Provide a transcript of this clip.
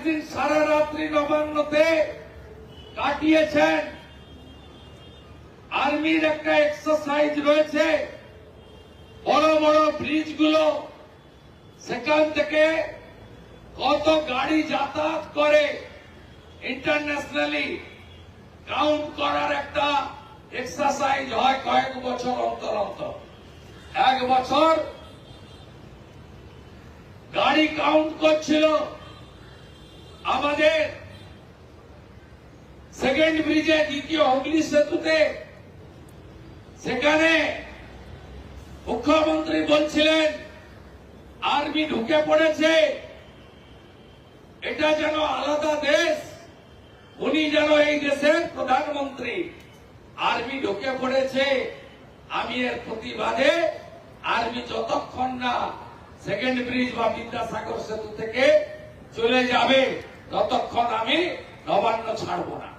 একদিন সারা রাত্রি নবান্নতে কাটিয়েছেন। আর্মির একটা এক্সারসাইজ রয়েছে, বড় বড় ব্রিজগুলো সেখান থেকে কত গাড়ি যাতায়াত করে ইন্টারন্যাশনালি কাউন্ট করার একটা এক্সারসাইজ হয় কয়েক বছর অন্তর অন্তর। এক বছর গাড়ি কাউন্ট করছিল আমাদের সেকেন্ড ব্রিজে, দ্বিতীয় হুগলি সেতুতে। সেখানে মুখ্যমন্ত্রী বলছিলেন আর্মি ঢুকে পড়েছে, এটা যেন আলাদা দেশ, উনি যেন এই দেশের প্রধানমন্ত্রী। আর্মি ঢুকে পড়েছে, আমি এর প্রতিবাদে আর্মি যতক্ষণ না সেকেন্ড ব্রিজ বা বিদ্যাসাগর সেতু থেকে চলে যাবে ততক্ষণ আমি নবান্ন ছাড়ব না।